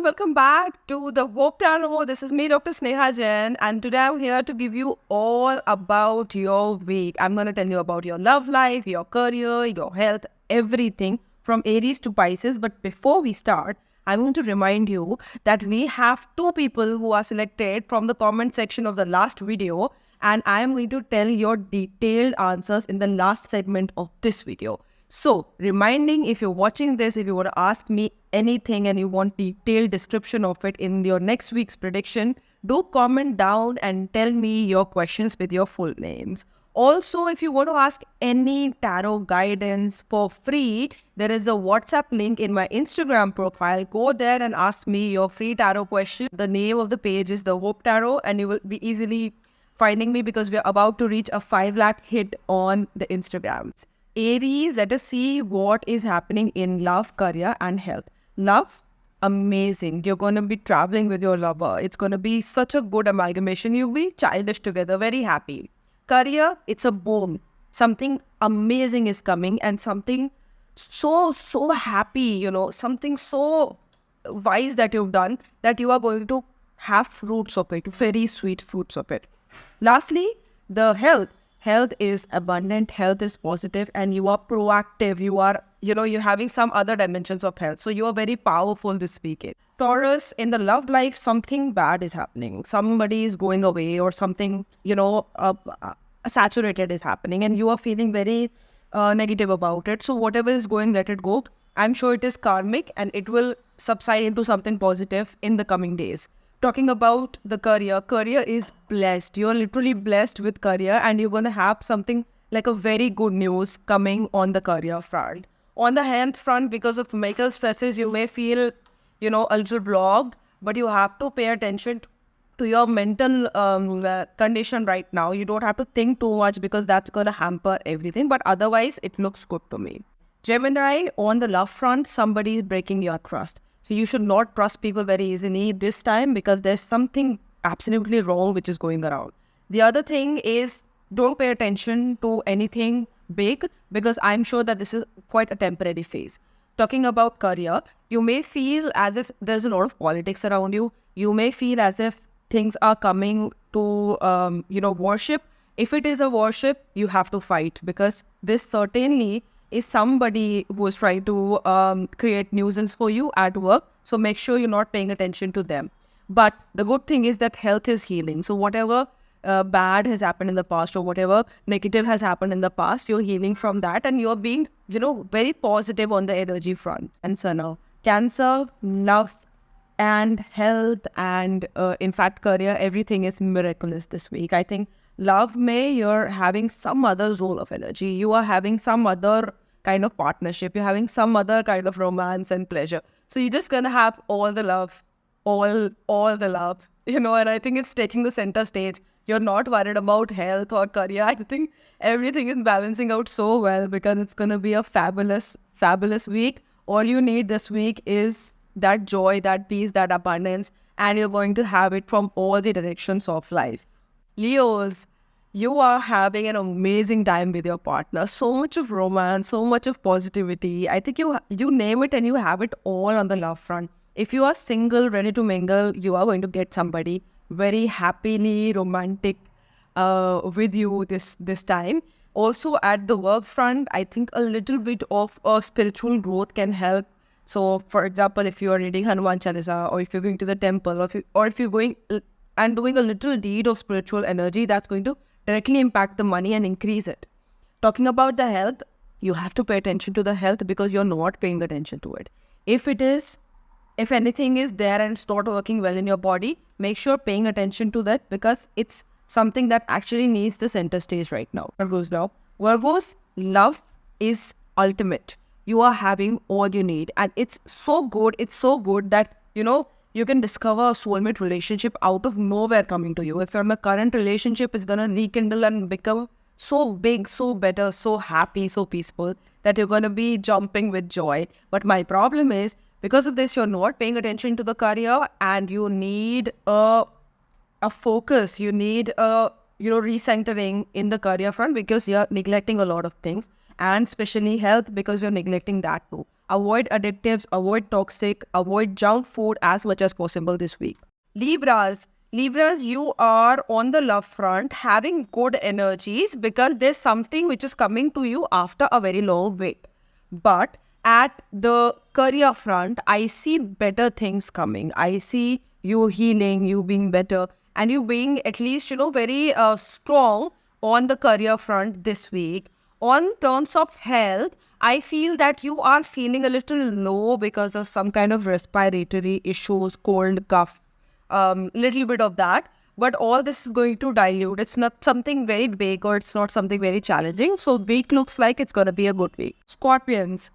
welcome back to the Hope Tarot. This is me, Dr. Sneha Jain, and today I'm here to give you all about your week. I'm going to tell you about your love life, your career, your health, everything from Aries to Pisces. But before we start, I'm going to remind you that we have two people who are selected from the comment section of the last video, and I am going to tell your detailed answers in the last segment of this video. So, reminding, if you're watching this, if you want to ask me anything and you want detailed description of it in your next week's prediction, do comment down and tell me your questions with your full names. Also, if you want to ask any tarot guidance for free, there is a WhatsApp link in my Instagram profile. Go there and ask me your free tarot question. The name of the page is The Hope Tarot, and you will be easily finding me because we're about to reach a 5 lakh hit on the Instagrams. Aries, let us see what is happening in love, career, and health. Love, amazing. You're going to be traveling with your lover. It's going to be such a good amalgamation. You'll be childish together, very happy. Career, it's a boom. Something amazing is coming and something so happy, something so wise that you've done that you are going to have fruits of it, very sweet fruits of it. Lastly, the health. Health is abundant, health is positive, and you are proactive. You're having some other dimensions of health. So you are very powerful this weekend. Taurus, in the love life, something bad is happening. Somebody is going away or something, saturated is happening and you are feeling very negative about it. So whatever is going, let it go. I'm sure it is karmic and it will subside into something positive in the coming days. Talking about the career is blessed. You're literally blessed with career and you're going to have something like a very good news coming on the career front. On the health front, because of mental stresses, you may feel, a little blocked, but you have to pay attention to your mental condition right now. You don't have to think too much because that's going to hamper everything, but otherwise it looks good to me. Gemini, on the love front, somebody is breaking your trust. So you should not trust people very easily this time because there's something absolutely wrong which is going around. The other thing is don't pay attention to anything big because I'm sure that this is quite a temporary phase. Talking about career, you may feel as if there's a lot of politics around you. You may feel as if things are coming to, worship. If it is a worship, you have to fight because this certainly is somebody who is trying to create nuisance for you at work. So make sure you're not paying attention to them. But the good thing is that health is healing. So whatever bad has happened in the past or whatever negative has happened in the past, you're healing from that and you're being, very positive on the energy front. And so now, Cancer, love and health and in fact career, everything is miraculous this week. I think love, you're having some other role of energy. You are having some other kind of partnership. You're having some other kind of romance and pleasure. So you're just going to have all the love, all the love, and I think it's taking the center stage. You're not worried about health or career. I think everything is balancing out so well because it's going to be a fabulous week. All you need this week is that joy, that peace, that abundance, and you're going to have it from all the directions of life. Leos, you are having an amazing time with your partner. So much of romance, so much of positivity. I think you name it and you have it all on the love front. If you are single, ready to mingle, you are going to get somebody very happily romantic with you this time. Also at the work front, I think a little bit of spiritual growth can help. So for example, if you are reading Hanuman Chalisa or if you're going to the temple or if you're going and doing a little deed of spiritual energy, that's going to directly impact the money and increase it. Talking about the health, you have to pay attention to the health because you're not paying attention to it. If anything is there and it's not working well in your body, make sure paying attention to that because it's something that actually needs the center stage right now. Virgos, love is ultimate. You are having all you need and it's so good that, you can discover a soulmate relationship out of nowhere coming to you. If you're in a current relationship, it's going to rekindle and become so big, so better, so happy, so peaceful that you're going to be jumping with joy. But my problem is, because of this, you're not paying attention to the career and you need a focus. You need a, recentering in the career front because you're neglecting a lot of things and especially health because you're neglecting that too. avoid addictives, avoid toxic, avoid junk food as much as possible this week. Libras, you are on the love front having good energies because there's something which is coming to you after a very long wait. But at the career front, I see better things coming. I see you healing, you being better, and you being at least, very strong on the career front this week. On terms of health, I feel that you are feeling a little low because of some kind of respiratory issues, cold, cough, little bit of that. But all this is going to dilute. It's not something very big or it's not something very challenging. So week looks like it's going to be a good week. Scorpions,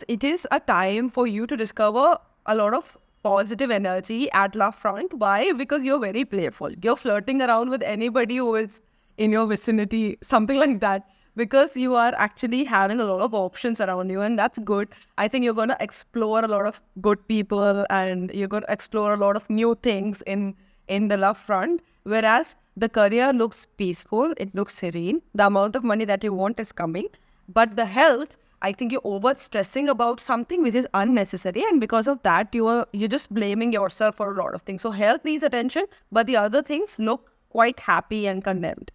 it is a time for you to discover a lot of positive energy at love front. Why? Because you're very playful. You're flirting around with anybody who is in your vicinity, something like that. Because you are actually having a lot of options around you, and that's good. I think you're going to explore a lot of good people and you're going to explore a lot of new things in the love front. Whereas the career looks peaceful, it looks serene. The amount of money that you want is coming. But the health, I think you're over stressing about something which is unnecessary, and because of that, you're just blaming yourself for a lot of things. So health needs attention, but the other things look quite happy and content.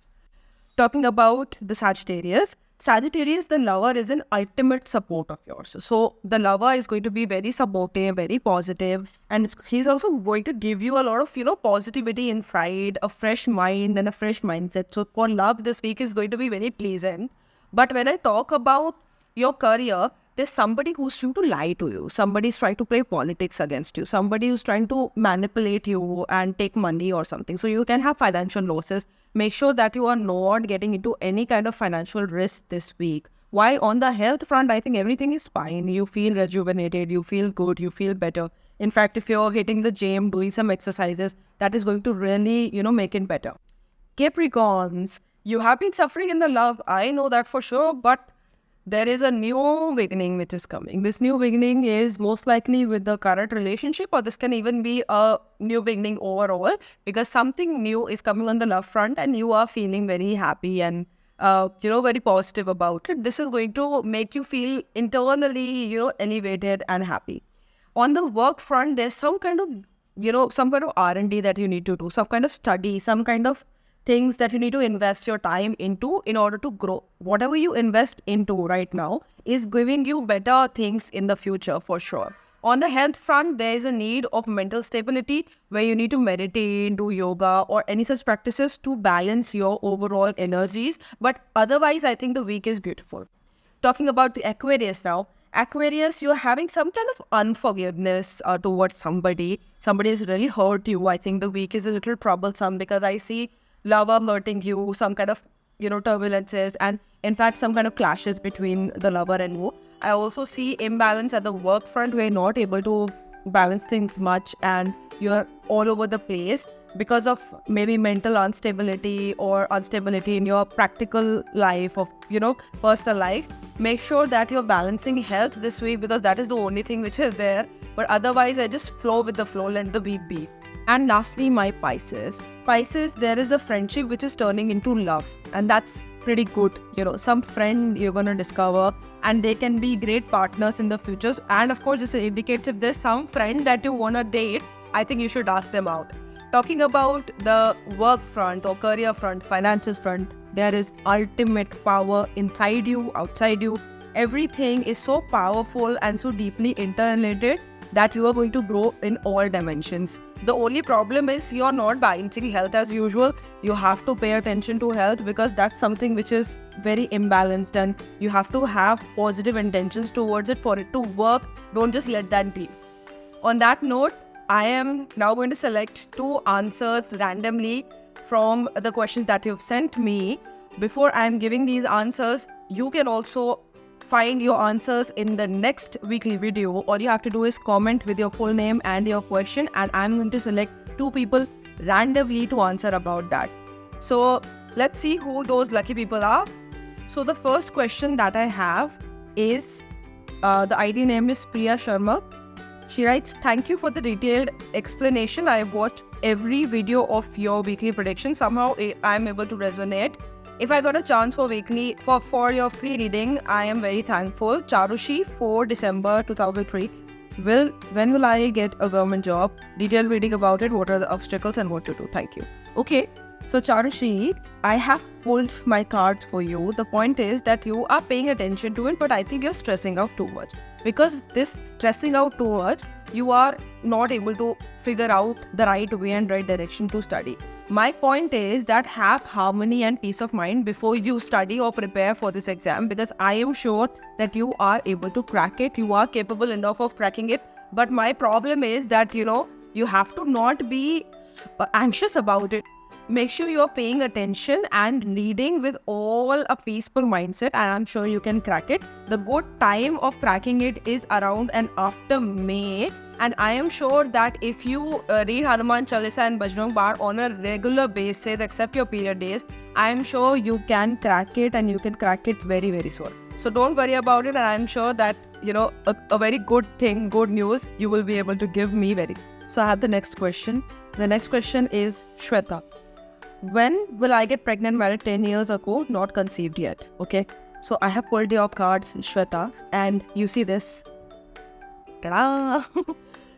Talking about the Sagittarius, the lover is an ultimate support of yours. So the lover is going to be very supportive, very positive, and he's also going to give you a lot of, positivity inside, a fresh mind and a fresh mindset. So for love, this week is going to be very pleasant. But when I talk about your career, there's somebody who's trying to lie to you. Somebody's trying to play politics against you. Somebody who's trying to manipulate you and take money or something. So you can have financial losses. Make sure that you are not getting into any kind of financial risk this week. While on the health front, I think everything is fine. You feel rejuvenated, you feel good, you feel better. In fact, if you're hitting the gym, doing some exercises, that is going to really, make it better. Capricorns, you have been suffering in the love. I know that for sure, but there is a new beginning which is coming. This new beginning is most likely with the current relationship, or this can even be a new beginning overall, because something new is coming on the love front and you are feeling very happy and, very positive about it. This is going to make you feel internally, elevated and happy. On the work front, there's some kind of, R&D that you need to do, some kind of study, some kind of things that you need to invest your time into in order to grow. Whatever you invest into right now is giving you better things in the future for sure. On the health front, there is a need of mental stability where you need to meditate, do yoga or any such practices to balance your overall energies. But otherwise, I think the week is beautiful. Talking about the Aquarius now. Aquarius, you're having some kind of unforgiveness towards somebody. Somebody has really hurt you. I think the week is a little troublesome because I see lover hurting you, some kind of, turbulences, and in fact, some kind of clashes between the lover and you. I also see imbalance at the work front where you're not able to balance things much and you're all over the place because of maybe mental instability or instability in your practical life of, personal life. Make sure that you're balancing health this week because that is the only thing which is there. But otherwise, I just flow with the flow, let the week be. And lastly, my Pisces, there is a friendship which is turning into love, and that's pretty good. Some friend you're going to discover and they can be great partners in the future. And of course, this indicates if there's some friend that you want to date, I think you should ask them out. Talking about the work front or career front, finances front, there is ultimate power inside you, outside you. Everything is so powerful and so deeply interrelated that you are going to grow in all dimensions. The only problem is you're not balancing health as usual. You have to pay attention to health because that's something which is very imbalanced and you have to have positive intentions towards it for it to work. Don't just let that be. On that note, I am now going to select 2 answers randomly from the questions that you've sent me. Before I am giving these answers, you can also find your answers in the next weekly video. All you have to do is comment with your full name and your question, and I'm going to select 2 people randomly to answer about that. So let's see who those lucky people are. So the first question that I have is, the ID name is Priya Sharma. She writes, thank you for the detailed explanation. I watched every video of your weekly prediction. Somehow I'm able to resonate. If I got a chance for weekly for your free reading, I am very thankful. Charushi, 4 December 2003. When will I get a government job? Detailed reading about it. What are the obstacles and what to do? Thank you. Okay. So Charushi, I have pulled my cards for you. The point is that you are paying attention to it, but I think you're stressing out too much. Because this stressing out too much, you are not able to figure out the right way and right direction to study. My point is that have harmony and peace of mind before you study or prepare for this exam, because I am sure that you are able to crack it. You are capable enough of cracking it. But my problem is that, you have to not be anxious about it. Make sure you're paying attention and reading with all a peaceful mindset, and I'm sure you can crack it. The good time of cracking it is around and after May, and I am sure that if you read Hanuman Chalisa and Bajrang Baan on a regular basis, except your period days, I am sure you can crack it, and you can crack it very, very soon. So don't worry about it, and I'm sure that, a very good thing, good news, you will be able to give me very. So I have the next question. The next question is Shweta. When will I get pregnant? Married 10 years ago, not conceived yet. Okay. So I have pulled your cards, Shweta, and you see this. Ta-da!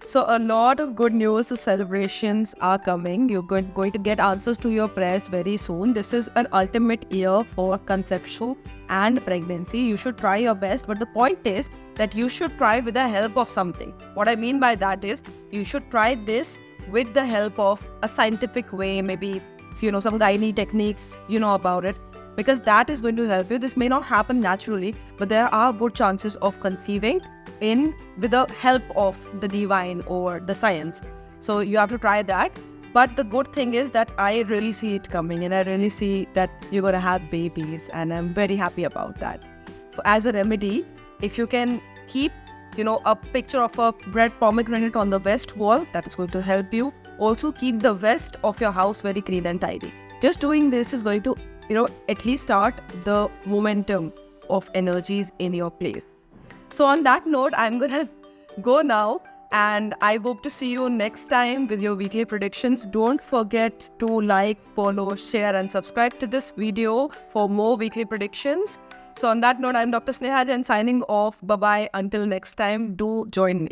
So a lot of good news, celebrations are coming. You're going to get answers to your prayers very soon. This is an ultimate year for conception and pregnancy. You should try your best, but the point is that you should try with the help of something. What I mean by that is you should try this with the help of a scientific way, maybe some gynae techniques, about it, because that is going to help you. This may not happen naturally, but there are good chances of conceiving with the help of the divine or the science. So you have to try that. But the good thing is that I really see it coming, and I really see that you're going to have babies, and I'm very happy about that. As a remedy, if you can keep a picture of a red pomegranate on the west wall, that is going to help you. Also keep the west of your house very clean and tidy. Just doing this is going to, at least start the momentum of energies in your place. So on that note, I'm going to go now, and I hope to see you next time with your weekly predictions. Don't forget to like, follow, share, and subscribe to this video for more weekly predictions. So on that note, I'm Dr. Sneha Jain signing off. Bye-bye. Until next time, do join me.